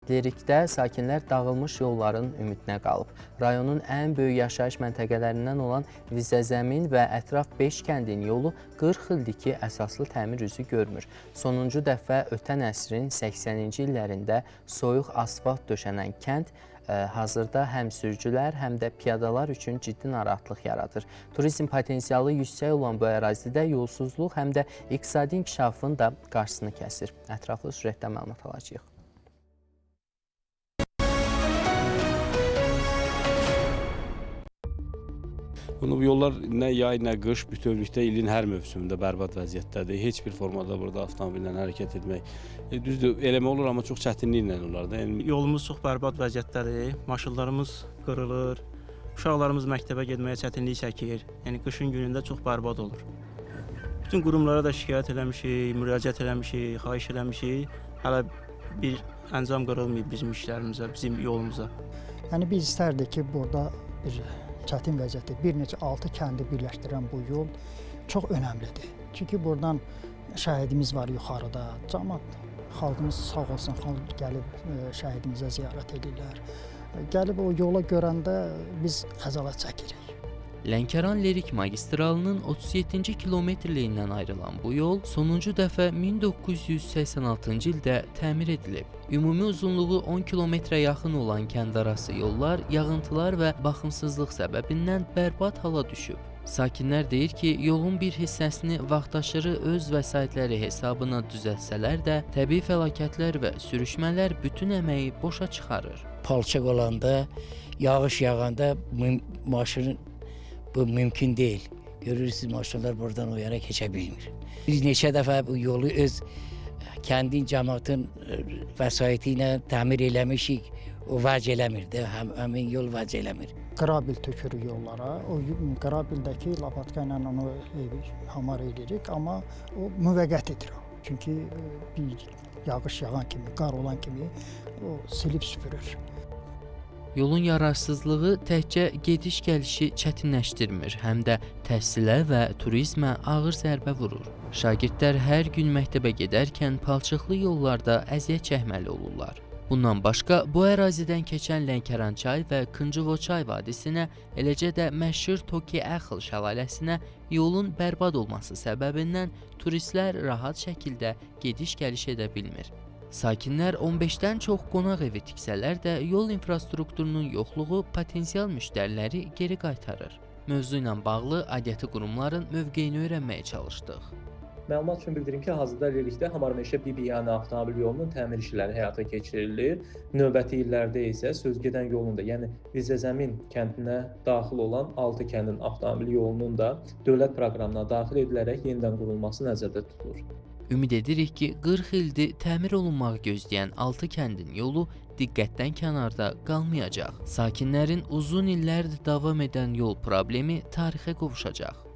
Lerikdə sakinlər dağılmış yolların ümidinə qalıb. Rayonun ən böyük yaşayış məntəqələrindən olan Vizəzəmin və ətraf 5 kəndin yolu 40 ildir ki, əsaslı təmir üzü görmür. Sonuncu dəfə ötən əsrin 80-ci illərində soyuq asfalt döşənən kənd hazırda həm sürücülər, həm də piyadalar üçün ciddi narahatlıq yaradır. Turizm potensialı yüksək olan bu ərazidə yolsuzluq həm də iqtisadi inkişafın da qarşısını kəsir. Ətraflı sürətdə məlumat alacağıq. Bu yollar nə yay, nə qış bütövlükdə ilin hər mövsümündə bərbad vəziyyətdədir. Heç bir formada burada avtomobillə hərəkət etmək düzdür, eləmə olur, amma çox çətinliklə olar da. Yolumuz çox bərbad vəziyyətdədir, maşınlarımız qırılır, uşaqlarımız məktəbə getməyə çətinlik çəkir. Yəni qışın günündə çox bərbad olur. Bütün qurumlara da şikayət eləmişik, müraciət eləmişik, xahiş eləmişik. Hələ bir əncam qırılmayıb bizim işlərimizə, bizim yolumuza. Yəni biz istərdik ki, burada bir çətin vəziyyətdə bir neçə 6 kəndi birləşdirən bu yol çox önəmlidir. Çünki buradan şəhidimiz var yuxarıda, cəmaət xalqımız sağ olsun, xalq gəlib şəhidimizə ziyarət edirlər. Gəlib o yola görəndə biz xəcalət çəkirik. Lənkəran-Lerik magistralının 37-ci kilometrliyindən ayrılan bu yol sonuncu dəfə 1986-cı ildə təmir edilib. Ümumi uzunluğu 10 kilometrə yaxın olan kəndarası yollar yağıntılar və baxımsızlıq səbəbindən bərbad hala düşüb. Sakinlər deyir ki, yolun bir hissəsini vaxtaşırı öz vəsaitləri hesabına düzəltsələr də, təbii fəlakətlər və sürüşmələr bütün əməyi boşa çıxarır. Palçıq olanda, yağış yağanda maşının bu mümkün deyil. Görürsünüz, maşınlar buradan o yana keçə bilmir. Biz neçə dəfə bu yolu öz kəndin, cəmaatın vəsaiti ilə təmir eləmişik. O vəc eləmir, həmin yol vəc eləmir. Qrabil tökürük yollara. O qrabildəki lapatka ilə onu hamar edirik, amma o müvəqqətidir. Çünki bir yağış yağan kimi, qar olan kimi o silib süpürür. Yolun yararsızlığı təkcə gediş-gəlişi çətinləşdirmir, həm də təhsilə və turizmə ağır zərbə vurur. Şagirdlər hər gün məktəbə gedərkən palçıqlı yollarda əziyyət çəkməli olurlar. Bundan başqa, bu ərazidən keçən Lənkəran çay və Kıncıvo çay vadisinə, eləcə də məşhur Toki-Əxıl şəlaləsinə yolun bərbad olması səbəbindən turistlər rahat şəkildə gediş-gəliş edə bilmir. Sakinlər 15-dən çox qonaq evi tiksələr də yol infrastrukturunun yoxluğu potensial müştəriləri geri qaytarır. Mövzu ilə bağlı aidiyyatı qurumların mövqeyini öyrənməyə çalışdıq. Məlumat üçün bildirim ki, hazırda Lerikdə Hamarmeşə-Bibiyani avtomobil yolunun təmir işləri həyata keçirilir. Növbəti illərdə isə sözgedən yolunda, yəni Vizəzəmin kəndinə daxil olan 6 kəndin avtomobil yolunun da dövlət proqramına daxil edilərək yenidən qurulması nəzərdə tutulur. Ümid edirik ki, 40 ildir təmir olunmağı gözləyən 6 kəndin yolu diqqətdən kənarda qalmayacaq. Sakinlərin uzun illərdir davam edən yol problemi tarixə qovuşacaq.